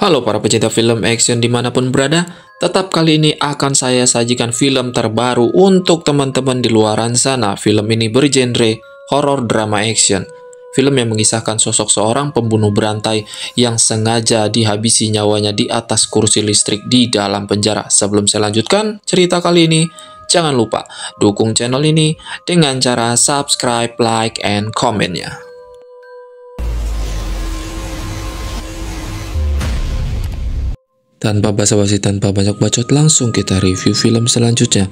Halo para pecinta film action dimanapun berada, tetap kali ini akan saya sajikan film terbaru untuk teman-teman di luaran sana. Film ini bergenre horor drama action. Film yang mengisahkan sosok seorang pembunuh berantai yang sengaja dihabisi nyawanya di atas kursi listrik di dalam penjara. Sebelum saya lanjutkan cerita kali ini, jangan lupa dukung channel ini dengan cara subscribe, like, and comment-nya. Tanpa basa-basi, tanpa banyak bacot, langsung kita review film selanjutnya.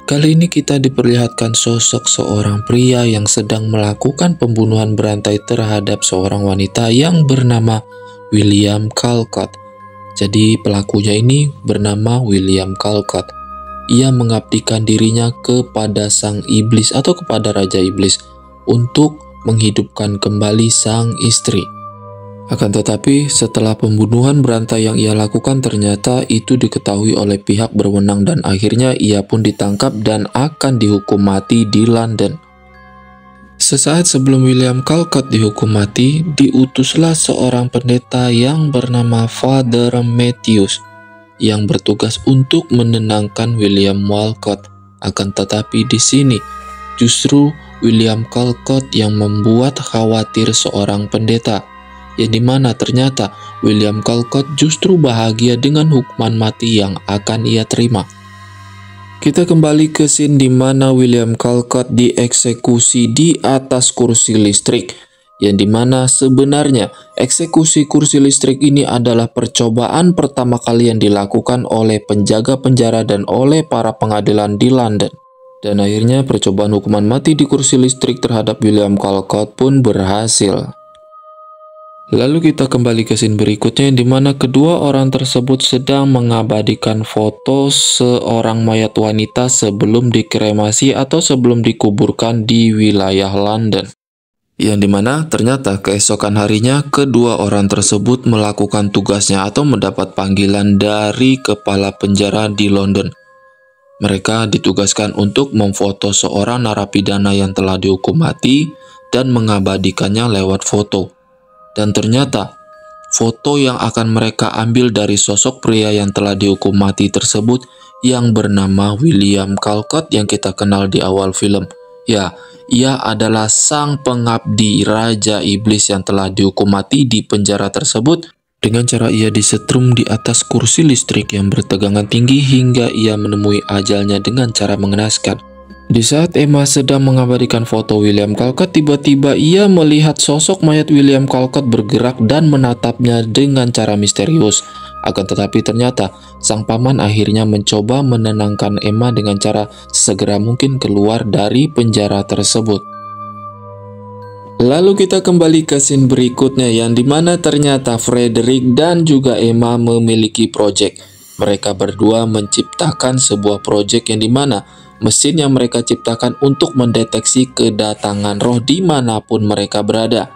Kali ini kita diperlihatkan sosok seorang pria yang sedang melakukan pembunuhan berantai terhadap seorang wanita yang bernama William Callcott. Jadi pelakunya ini bernama William Callcott. Ia mengabdikan dirinya kepada sang iblis atau kepada Raja Iblis untuk menghidupkan kembali sang istri. Akan tetapi, setelah pembunuhan berantai yang ia lakukan ternyata itu diketahui oleh pihak berwenang dan akhirnya ia pun ditangkap dan akan dihukum mati di London. Sesaat sebelum William Callcott dihukum mati, diutuslah seorang pendeta yang bernama Father Matthews yang bertugas untuk menenangkan William Callcott. Akan tetapi di sini justru William Callcott yang membuat khawatir seorang pendeta, yang dimana ternyata William Callcott justru bahagia dengan hukuman mati yang akan ia terima. Kita kembali ke scene di mana William Callcott dieksekusi di atas kursi listrik, yang dimana sebenarnya eksekusi kursi listrik ini adalah percobaan pertama kali yang dilakukan oleh penjaga penjara dan oleh para pengadilan di London. Dan akhirnya percobaan hukuman mati di kursi listrik terhadap William Callcott pun berhasil. Lalu kita kembali ke scene berikutnya di mana kedua orang tersebut sedang mengabadikan foto seorang mayat wanita sebelum dikremasi atau sebelum dikuburkan di wilayah London. Yang dimana ternyata keesokan harinya kedua orang tersebut melakukan tugasnya atau mendapat panggilan dari kepala penjara di London. Mereka ditugaskan untuk memfoto seorang narapidana yang telah dihukum mati dan mengabadikannya lewat foto. Dan ternyata foto yang akan mereka ambil dari sosok pria yang telah dihukum mati tersebut yang bernama William Callcott yang kita kenal di awal film. Ya, ia adalah sang pengabdi Raja Iblis yang telah dihukum mati di penjara tersebut dengan cara ia disetrum di atas kursi listrik yang bertegangan tinggi hingga ia menemui ajalnya dengan cara mengenaskan. Di saat Emma sedang mengabadikan foto William Callcott, tiba-tiba ia melihat sosok mayat William Callcott bergerak dan menatapnya dengan cara misterius. Akan tetapi ternyata sang paman akhirnya mencoba menenangkan Emma dengan cara segera mungkin keluar dari penjara tersebut. Lalu kita kembali ke scene berikutnya yang dimana ternyata Frederick dan juga Emma memiliki proyek. Mereka berdua menciptakan sebuah proyek yang dimana mesin yang mereka ciptakan untuk mendeteksi kedatangan roh dimanapun mereka berada.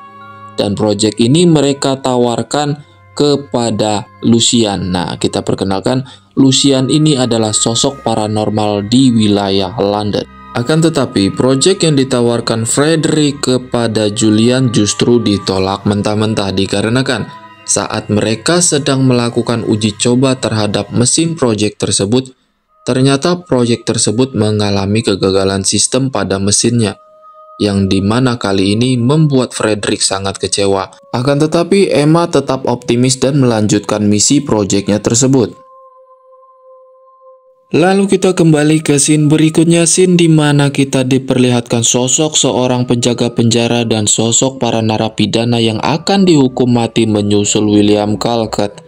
Dan proyek ini mereka tawarkan kepada Lucian. Nah, kita perkenalkan, Lucian ini adalah sosok paranormal di wilayah London. Akan tetapi, proyek yang ditawarkan Frederick kepada Julian justru ditolak mentah-mentah dikarenakan saat mereka sedang melakukan uji coba terhadap mesin proyek tersebut, ternyata proyek tersebut mengalami kegagalan sistem pada mesinnya, yang dimana kali ini membuat Frederick sangat kecewa. Akan tetapi Emma tetap optimis dan melanjutkan misi proyeknya tersebut. Lalu kita kembali ke scene berikutnya, scene dimana kita diperlihatkan sosok seorang penjaga penjara dan sosok para narapidana yang akan dihukum mati menyusul William Callcott.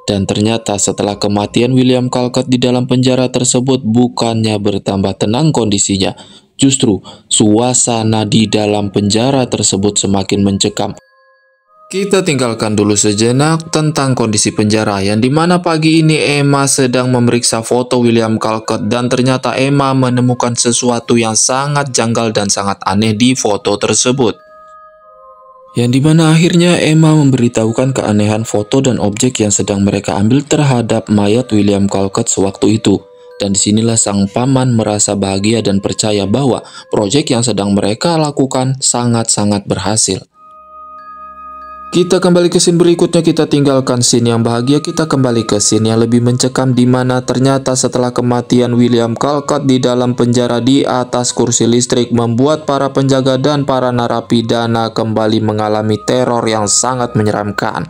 Dan ternyata setelah kematian William Callcott di dalam penjara tersebut bukannya bertambah tenang kondisinya, justru suasana di dalam penjara tersebut semakin mencekam. Kita tinggalkan dulu sejenak tentang kondisi penjara yang dimana pagi ini Emma sedang memeriksa foto William Callcott dan ternyata Emma menemukan sesuatu yang sangat janggal dan sangat aneh di foto tersebut. Yang dimana akhirnya Emma memberitahukan keanehan foto dan objek yang sedang mereka ambil terhadap mayat William Callcott sewaktu itu. Dan disinilah sang paman merasa bahagia dan percaya bahwa proyek yang sedang mereka lakukan sangat-sangat berhasil. Kita kembali ke scene berikutnya, kita tinggalkan scene yang bahagia, kita kembali ke scene yang lebih mencekam, di mana ternyata setelah kematian William Calcutt di dalam penjara di atas kursi listrik membuat para penjaga dan para narapidana kembali mengalami teror yang sangat menyeramkan.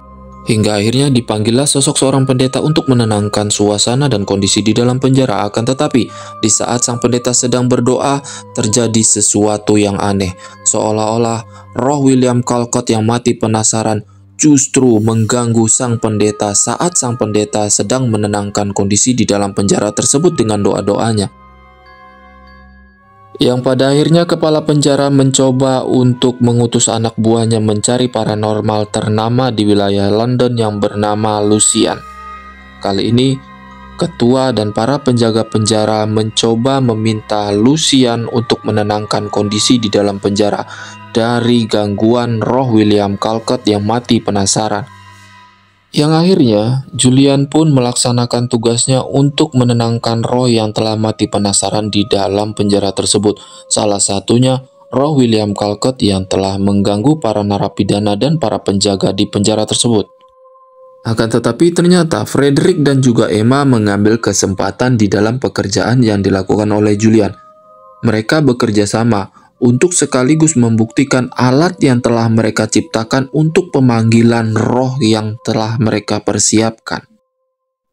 Hingga akhirnya dipanggillah sosok seorang pendeta untuk menenangkan suasana dan kondisi di dalam penjara. Akan tetapi, di saat sang pendeta sedang berdoa, terjadi sesuatu yang aneh. Seolah-olah roh William Calcutt yang mati penasaran justru mengganggu sang pendeta saat sang pendeta sedang menenangkan kondisi di dalam penjara tersebut dengan doa-doanya. Yang pada akhirnya kepala penjara mencoba untuk mengutus anak buahnya mencari paranormal ternama di wilayah London yang bernama Lucian. Kali ini, ketua dan para penjaga penjara mencoba meminta Lucian untuk menenangkan kondisi di dalam penjara dari gangguan roh William Calcutt yang mati penasaran. Yang akhirnya, Julian pun melaksanakan tugasnya untuk menenangkan roh yang telah mati penasaran di dalam penjara tersebut. Salah satunya, roh William Calcutt yang telah mengganggu para narapidana dan para penjaga di penjara tersebut. Akan tetapi ternyata Frederick dan juga Emma mengambil kesempatan di dalam pekerjaan yang dilakukan oleh Julian. Mereka bekerja sama untuk sekaligus membuktikan alat yang telah mereka ciptakan untuk pemanggilan roh yang telah mereka persiapkan.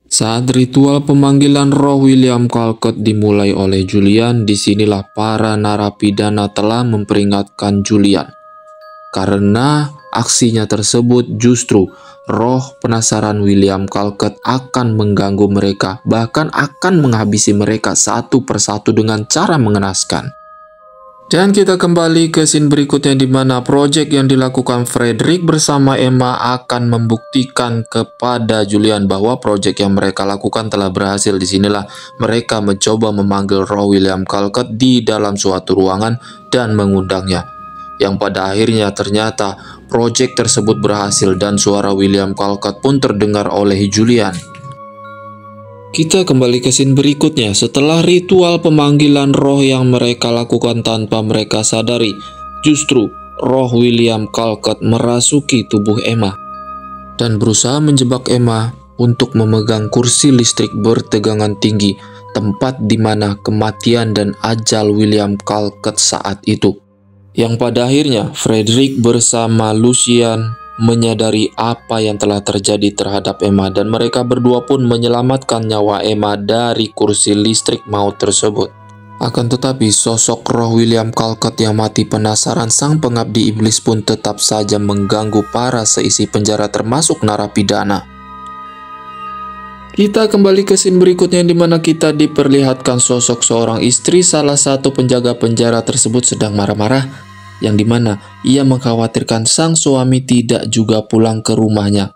Saat ritual pemanggilan roh William Calcutt dimulai oleh Julian, disinilah para narapidana telah memperingatkan Julian. Karena aksinya tersebut justru roh penasaran William Calcutt akan mengganggu mereka, bahkan akan menghabisi mereka satu persatu dengan cara mengenaskan. Dan kita kembali ke scene berikutnya, di mana proyek yang dilakukan Frederick bersama Emma akan membuktikan kepada Julian bahwa proyek yang mereka lakukan telah berhasil. Disinilah mereka mencoba memanggil roh William Calcutt di dalam suatu ruangan dan mengundangnya. Yang pada akhirnya ternyata proyek tersebut berhasil dan suara William Calcutt pun terdengar oleh Julian. Kita kembali ke scene berikutnya. Setelah ritual pemanggilan roh yang mereka lakukan tanpa mereka sadari, justru roh William Calcutt merasuki tubuh Emma dan berusaha menjebak Emma untuk memegang kursi listrik bertegangan tinggi, tempat di mana kematian dan ajal William Calcutt saat itu. Yang pada akhirnya Frederick bersama Lucian menyadari apa yang telah terjadi terhadap Emma, dan mereka berdua pun menyelamatkan nyawa Emma dari kursi listrik maut tersebut. Akan tetapi sosok roh William Calcutt yang mati penasaran sang pengabdi iblis pun tetap saja mengganggu para seisi penjara termasuk narapidana. Kita kembali ke scene berikutnya, di mana kita diperlihatkan sosok seorang istri salah satu penjaga penjara tersebut sedang marah-marah, yang dimana ia mengkhawatirkan sang suami tidak juga pulang ke rumahnya.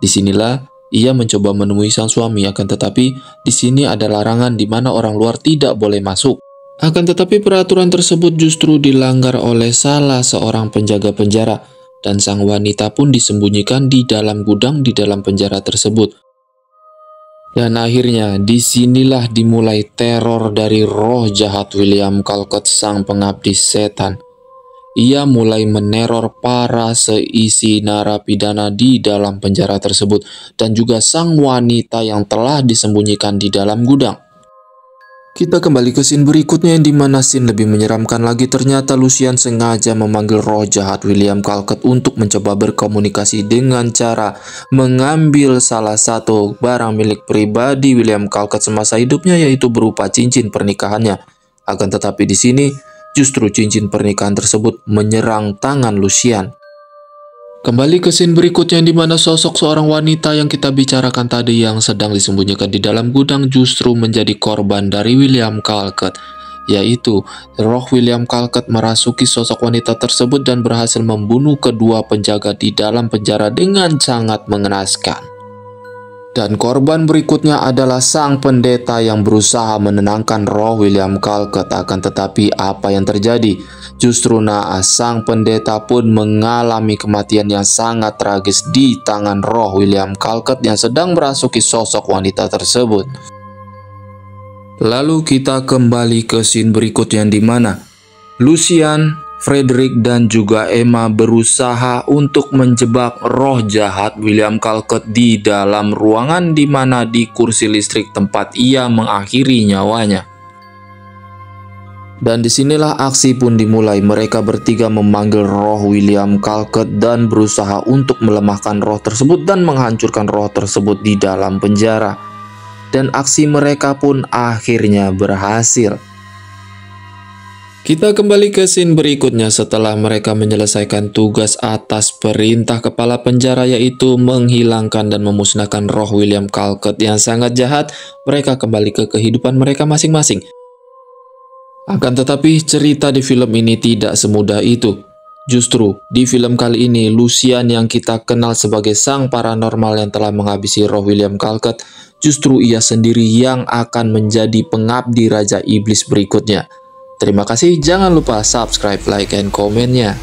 Disinilah ia mencoba menemui sang suami, akan tetapi di sini ada larangan di mana orang luar tidak boleh masuk. Akan tetapi peraturan tersebut justru dilanggar oleh salah seorang penjaga penjara, dan sang wanita pun disembunyikan di dalam gudang di dalam penjara tersebut. Dan akhirnya disinilah dimulai teror dari roh jahat William Calcutt, sang pengabdi setan. Ia mulai meneror para seisi narapidana di dalam penjara tersebut dan juga sang wanita yang telah disembunyikan di dalam gudang. Kita kembali ke scene berikutnya, di mana scene lebih menyeramkan lagi. Ternyata Lucian sengaja memanggil roh jahat William Calcutt untuk mencoba berkomunikasi dengan cara mengambil salah satu barang milik pribadi William Calcutt semasa hidupnya, yaitu berupa cincin pernikahannya. Akan tetapi di sini justru cincin pernikahan tersebut menyerang tangan Lucian. Kembali ke scene berikutnya, di mana sosok seorang wanita yang kita bicarakan tadi yang sedang disembunyikan di dalam gudang justru menjadi korban dari William Calcutt, yaitu roh William Calcutt merasuki sosok wanita tersebut dan berhasil membunuh kedua penjaga di dalam penjara dengan sangat mengenaskan. Dan korban berikutnya adalah sang pendeta yang berusaha menenangkan roh William Calcutt. Akan tetapi apa yang terjadi? Justru naas sang pendeta pun mengalami kematian yang sangat tragis di tangan roh William Calcutt yang sedang merasuki sosok wanita tersebut. Lalu kita kembali ke scene berikutnya, di mana Lucian, Frederick dan juga Emma berusaha untuk menjebak roh jahat William Calcutt di dalam ruangan di mana di kursi listrik tempat ia mengakhiri nyawanya. Dan disinilah aksi pun dimulai. Mereka bertiga memanggil roh William Calcutt dan berusaha untuk melemahkan roh tersebut dan menghancurkan roh tersebut di dalam penjara. Dan aksi mereka pun akhirnya berhasil. Kita kembali ke scene berikutnya setelah mereka menyelesaikan tugas atas perintah kepala penjara, yaitu menghilangkan dan memusnahkan roh William Calcutt yang sangat jahat. Mereka kembali ke kehidupan mereka masing-masing. Akan tetapi cerita di film ini tidak semudah itu. Justru di film kali ini Lucian yang kita kenal sebagai sang paranormal yang telah menghabisi roh William Calcutt, justru ia sendiri yang akan menjadi pengabdi Raja Iblis berikutnya. Terima kasih, jangan lupa subscribe, like, and komennya.